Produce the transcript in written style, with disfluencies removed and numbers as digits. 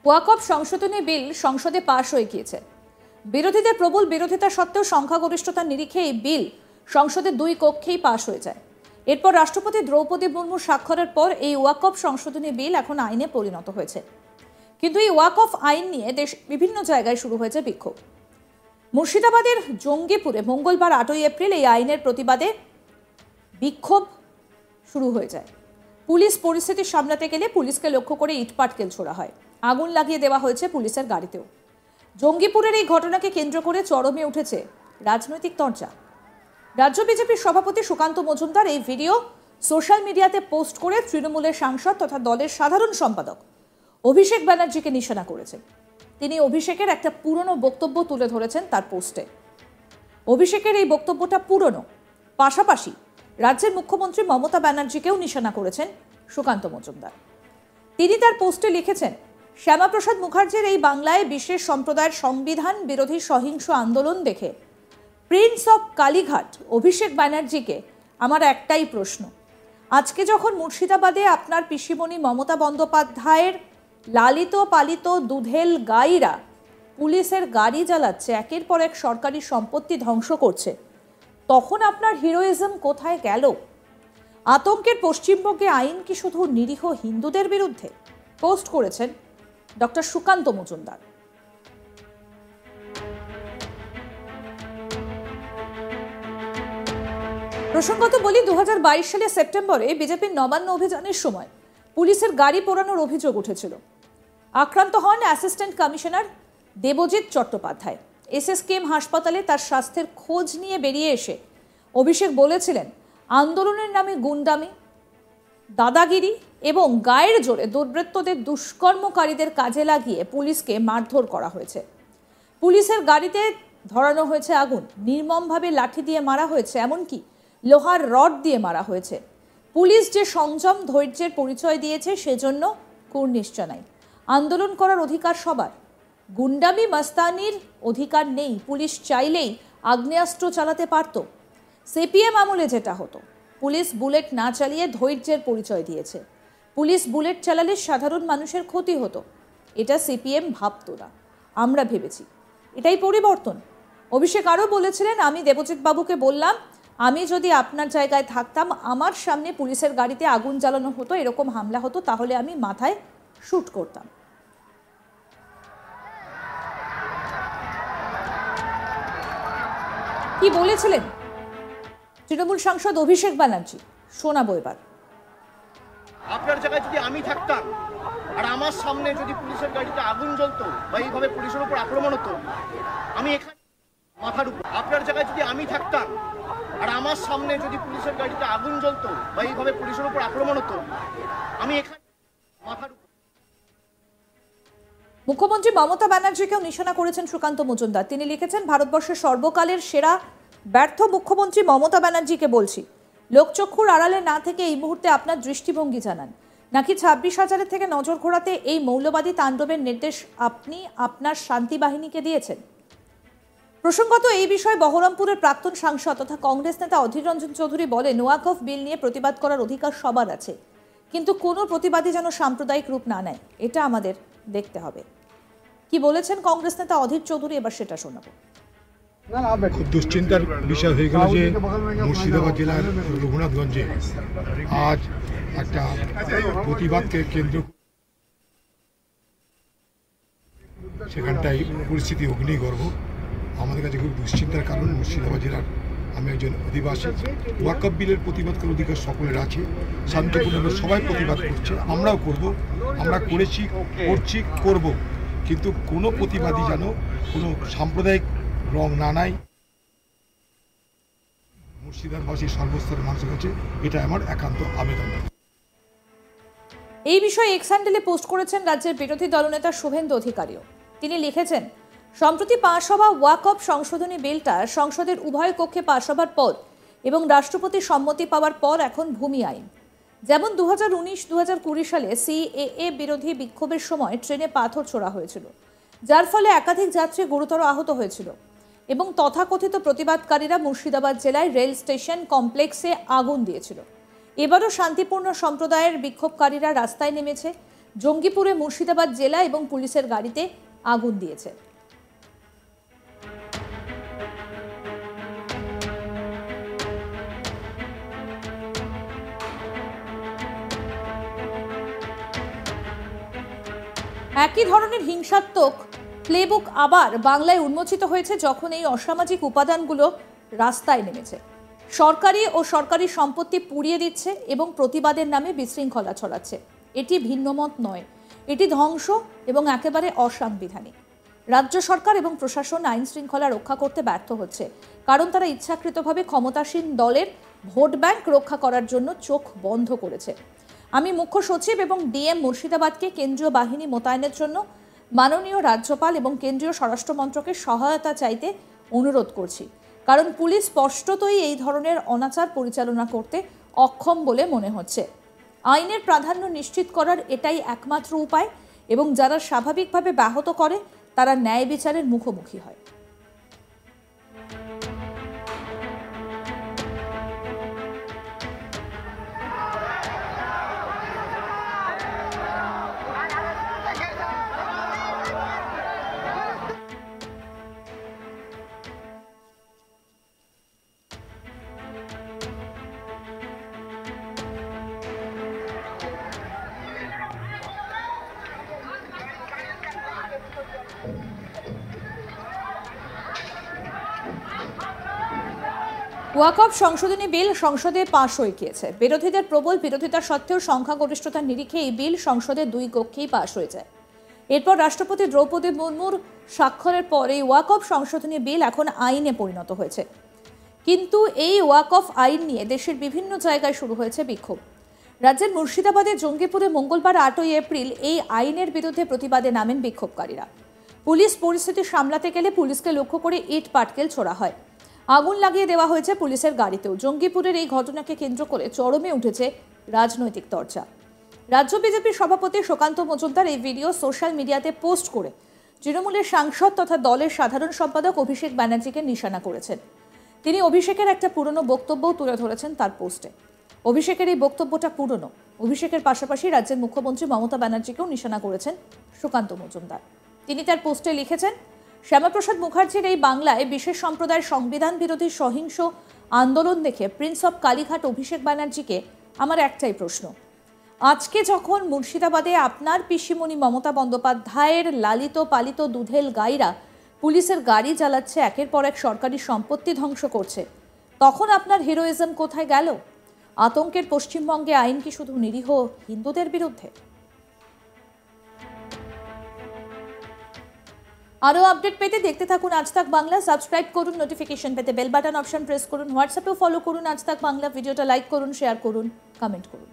ওয়াকফ সংশোধনী বিল সংসদে পাশ হয়ে গিয়েছে। বিরোধীদের প্রবল বিরোধিতা সত্ত্বেও সংখ্যাগরিষ্ঠতার নিরিখে এই বিল সংসদের দুই কক্ষেই পাশ হয়ে যায়। এরপর রাষ্ট্রপতি দ্রৌপদী মুর্মু স্বাক্ষরের পর এই ওয়াকফ সংশোধনী বিল এখন আইনে পরিণত হয়েছে। কিন্তু এই ওয়াকফ আইন নিয়ে দেশ বিভিন্ন জায়গায় শুরু হয়েছে বিক্ষোভ। মুর্শিদাবাদের জঙ্গিপুরে মঙ্গলবার 8ই এপ্রিল এই আইনের প্রতিবাদে বিক্ষোভ শুরু হয়ে যায়। পুলিশ পরিস্থিতি সামলাতে গেলে পুলিশকে লক্ষ্য করে ইটপাটকেল ছোড়া হয়, আগুন লাগিয়ে দেওয়া হয়েছে পুলিশের গাড়িতেও। জঙ্গিপুরের এই ঘটনাকে কেন্দ্র করে চরমে উঠেছে রাজনৈতিক চর্চা। রাজ্য বিজেপির সভাপতি সুকান্ত মজুমদার এই ভিডিও সোশ্যাল মিডিয়াতে পোস্ট করে তৃণমূলের সাংসদ তথা দলের সাধারণ সম্পাদক অভিষেক ব্যানার্জিকে নিশানা করেছেন। তিনি অভিষেকের একটা পুরনো বক্তব্য তুলে ধরেছেন তার পোস্টে। অভিষেকের এই বক্তব্যটা পুরনো, পাশাপাশি রাজ্যের মুখ্যমন্ত্রী মমতা ব্যানার্জিকেও নিশানা করেছেন সুকান্ত মজুমদার। তিনি তার পোস্টে লিখেছেন, শ্যামাপ্রসাদ মুখার্জির এই বাংলায় বিশেষ সম্প্রদায়ের সংবিধান বিরোধী সহিংস আন্দোলন দেখে প্রিন্স অফ কালীঘাট অভিষেক ব্যানার্জিকে আমার একটাই প্রশ্ন, আজকে যখন মুর্শিদাবাদে আপনার পিসিমণি মমতা বন্দ্যোপাধ্যায়ের লালিত পালিত দুধেল গাইরা পুলিশের গাড়ি জ্বালাচ্ছে, একের পর এক সরকারি সম্পত্তি ধ্বংস করছে, তখন আপনার হিরোইজম কোথায় গেল? আতঙ্কের পশ্চিমবঙ্গে আইন কি শুধু নিরীহ হিন্দুদের বিরুদ্ধে? পোস্ট করেছেন ডক্টর সুকান্ত মজুমদার। প্রসঙ্গত বলি, 2022 সালে সেপ্টেম্বরে বিজেপির নবান্ন অভিযানের সময় পুলিশের গাড়ি পোড়ানোর অভিযোগ উঠেছিল। আক্রান্ত হন assistant commissioner Debjit Chattopadhyay. SSKM হাসপাতালে তার স্বাস্থ্যের খোঁজ নিয়ে বেরিয়ে এসে অভিষেক বলেছিলেন, আন্দোলনের নামে গুন্ডামি, দাদাগিরি এবং গায়ের জোরে দুর্বৃত্তদের দুষ্কর্মকারীদের কাজে লাগিয়ে পুলিশকে মারধর করা হয়েছে। পুলিশের গাড়িতে ধরানো হয়েছে আগুন, নির্মমভাবে লাঠি দিয়ে মারা হয়েছে, এমনকি লোহার রড দিয়ে মারা হয়েছে। পুলিশ যে সংযম ধৈর্যের পরিচয় দিয়েছে সেজন্য কুর্নিশ জানাই। আন্দোলন করার অধিকার সবার, গুন্ডামি মাস্তানির অধিকার নেই। পুলিশ চাইলেই আগ্নেয়াস্ত্র চালাতে পারত। সিপিএম আমলে যেটা হতো, পুলিশ বুলেট না চালিয়ে ধৈর্যের পরিচয় দিয়েছে। পুলিশ বুলেট চালালে সাধারণ মানুষের ক্ষতি হতো, এটা সিপিএম ভাবত না, আমরা ভেবেছি। এটাই পরিবর্তন। অভিষেক আরও বলেছিলেন, আমি দেবজিৎ বাবুকে বললাম, আমি যদি আপনার জায়গায় থাকতাম, আমার সামনে পুলিশের গাড়িতে আগুন জ্বালানো হতো, এরকম হামলা হতো, তাহলে আমি মাথায় শুট করতাম। কি বলেছিলেন তৃণমূল সাংসদ অভিষেক ব্যানার্জি, শোনাবো এবার। আপনার জায়গায় যদি আমি থাকতাম আর আমার সামনে যদি পুলিশের গাড়িতে আগুন জ্বলতো বা এইভাবে পুলিশের উপর আক্রমণ হতো, আমি এখানে মাথার উপর। আপনার জায়গায় যদি আমি থাকতাম আর আমার সামনে যদি পুলিশের গাড়িতে আগুন জ্বলতো বা এইভাবে পুলিশের উপর আক্রমণ হতো, আমি এখানে মাথার উপর। মুখ্যমন্ত্রী মমতা ব্যানার্জিকেও নিশানা করেছেন সুকান্ত মজুমদার। তিনি লিখেছেন, ভারতবর্ষের সর্বকালের সেরা ব্যর্থ মুখ্যমন্ত্রী মমতা ব্যানার্জিকে বলছি, লোকচক্ষুর আড়ালে না থেকে এই মুহূর্তে আপনার দৃষ্টিভঙ্গি জানান। নাকি 26,000-এর থেকে নজর ঘোরাতে এই মৌলবাদী তাণ্ডবের নির্দেশ আপনি আপনার শান্তি বাহিনীকে দিয়েছেন? প্রসঙ্গত এই বিষয়ে বহরমপুরের প্রাক্তন সাংসদ তথা কংগ্রেস নেতা অধীর রঞ্জন চৌধুরী বলেন, ওয়াকফ বিল নিয়ে প্রতিবাদ করার অধিকার সবার আছে, কিন্তু কোনো প্রতিবাদী যেন সাম্প্রদায়িক রূপ না নেয়, এটা আমাদের দেখতে হবে। কি বলেছেন কংগ্রেস নেতা অধীর চৌধুরী, এবার সেটা শোনাবো। খুব দুশ্চিন্তার বিষয় হয়ে গেল যে মুর্শিদাবাদ জেলার রঘুনাথগঞ্জে আজ একটা প্রতিবাদকে কেন্দ্র, সেখানটাই পরিস্থিতি অগ্নিগর্ভ। আমাদের কাছে খুব দুশ্চিন্তার কারণ। মুর্শিদাবাদ জেলার আমি একজন অধিবাসী। ওয়াকফ বিলের প্রতিবাদ করার অধিকার সকলের আছে, শান্তিপূর্ণভাবে সবাই প্রতিবাদ করছে, আমরাও করব, আমরা করেছি, করছি, করব, কিন্তু কোনো প্রতিবাদী যেন কোনো সাম্প্রদায়িক রং না নাই। মুর্শিদাবাদবাসী সর্বস্তরের মানুষের কাছে এটা আমার একান্ত আবেদন। এই বিষয়ে এক্স হ্যান্ডেলে পোস্ট করেছেন রাজ্যের বিরোধী দলনেতা শুভেন্দু অধিকারীও। তিনি লিখেছেন, সম্প্রতি পাশ হওয়া ওয়াকফ সংশোধনী বিলটা সংসদের উভয় কক্ষে পাশ হবার পর এবং রাষ্ট্রপতির সম্মতি পাওয়ার পর এখন ভূমি আইন। যেমন 2019-2020 সালে সিএএ বিরোধী বিক্ষোভের সময় ট্রেনে পাথর ছোড়া হয়েছিল, যার ফলে একাধিক যাত্রী গুরুতর আহত হয়েছিল এবং তথাকথিত প্রতিবাদকারীরা মুর্শিদাবাদ জেলায় রেল স্টেশন কমপ্লেক্সে আগুন দিয়েছিল। এবারও শান্তিপূর্ণ সম্প্রদায়ের বিক্ষোভকারীরা রাস্তায় নেমেছে, জঙ্গিপুরে মুর্শিদাবাদ জেলা এবং পুলিশের গাড়িতে আগুন দিয়েছে। একই ধরনের হিংসাত্মক প্লেবুক আবার বাংলায় উন্মোচিত হয়েছে যখন এই অসামাজিক উপাদানগুলো রাস্তায় নেমেছে, সরকারি ও সরকারি সম্পত্তি পুড়িয়ে দিচ্ছে এবং প্রতিবাদের নামে বিশৃঙ্খলা ছড়াচ্ছে। এটি ভিন্নমত নয়, এটি ধ্বংস এবং একেবারে অসাংবিধানিক। রাজ্য সরকার এবং প্রশাসন আইন শৃঙ্খলা রক্ষা করতে ব্যর্থ হচ্ছে, কারণ তারা ইচ্ছাকৃতভাবে ক্ষমতাসীন দলের ভোট ব্যাংক রক্ষা করার জন্য চোখ বন্ধ করেছে। আমি মুখ্য সচিব এবং ডিএম মুর্শিদাবাদকে কেন্দ্রীয় বাহিনী মোতায়েনের জন্য মাননীয় রাজ্যপাল এবং কেন্দ্রীয় স্বরাষ্ট্র মন্ত্রকের সহায়তা চাইতে অনুরোধ করছি, কারণ পুলিশ স্পষ্টতই এই ধরনের অনাচার পরিচালনা করতে অক্ষম বলে মনে হচ্ছে। আইনের প্রাধান্য নিশ্চিত করার এটাই একমাত্র উপায় এবং যারা স্বাভাবিকভাবে ব্যাহত করে তারা ন্যায় বিচারের মুখোমুখি হয়। ওয়াকফ সংশোধনী বিল সংসদে পাশ হয়ে গিয়েছে। বিরোধীদের প্রবল বিরোধিতা সত্ত্বেও সংখ্যাগরিষ্ঠতার নিরিখে এই বিল সংসদের 2 কক্ষেই পাশ হয়ে যায়। এরপর রাষ্ট্রপতি দ্রৌপদী মুর্মুর স্বাক্ষরের পরে ওয়াকফ সংশোধনী বিল এখন আইনে পরিণত হয়েছে। কিন্তু এই ওয়াকফ আইন নিয়ে দেশের বিভিন্ন জায়গায় শুরু হয়েছে বিক্ষোভ। রাজ্যের মুর্শিদাবাদের জঙ্গিপুরে মঙ্গলবার 8ই এপ্রিল এই আইনের বিরুদ্ধে প্রতিবাদে নামেন বিক্ষোভকারীরা। পুলিশ পরিস্থিতি সামলাতে গেলে পুলিশকে লক্ষ্য করে ইট পাটকেল ছোড়া হয়, আগুন লাগিয়ে দেওয়া হয়েছে পুলিশের গাড়িতেও। জঙ্গিপুরের এই ঘটনাকে কেন্দ্র করে চরমে উঠেছে রাজনৈতিক চর্চা। রাজ্য বিজেপির সভাপতি সুকান্ত মজুমদার এই ভিডিও সোশ্যাল মিডিয়াতে পোস্ট করে তৃণমূলের সাংসদ তথা দলের সাধারণ সম্পাদক অভিষেক ব্যানার্জিকে নিশানা করেছেন। তিনি অভিষেকের একটা পুরনো বক্তব্যও তুলে ধরেছেন তার পোস্টে। অভিষেকের এই বক্তব্যটা পুরনো। অভিষেকের পাশাপাশি রাজ্যের মুখ্যমন্ত্রী মমতা ব্যানার্জিকেও নিশানা করেছেন সুকান্ত মজুমদার। তিনি তার পোস্টে লিখেছেন, শ্যামাপ্রসাদ মুখার্জির এই বাংলায় বিশেষ সম্প্রদায়ের সংবিধান বিরোধী সহিংস আন্দোলন দেখে প্রিন্স অফ কালীঘাট অভিষেক ব্যানার্জিকে আমার একটাই প্রশ্ন, আজকে যখন মুর্শিদাবাদে আপনার পিসিমণি মমতা বন্দ্যোপাধ্যায়ের লালিত পালিত দুধেল গাইরা পুলিশের গাড়ি চালাচ্ছে, একের পর এক সরকারি সম্পত্তি ধ্বংস করছে, তখন আপনার হিরোইজম কোথায় গেল? আতঙ্কের পশ্চিমবঙ্গে আইন কি শুধু নিরীহ হিন্দুদের বিরুদ্ধে? আরও আপডেট পেতে দেখতে থাকুন আজ তাক বাংলা। সাবস্ক্রাইব করুন, নোটিফিকেশন পেতে বেল বাটন অপশন প্রেস করুন, হোয়াটসঅ্যাপেও ফলো করুন আজ তাক বাংলা। ভিডিওটা লাইক করুন, শেয়ার করুন, কমেন্ট করুন।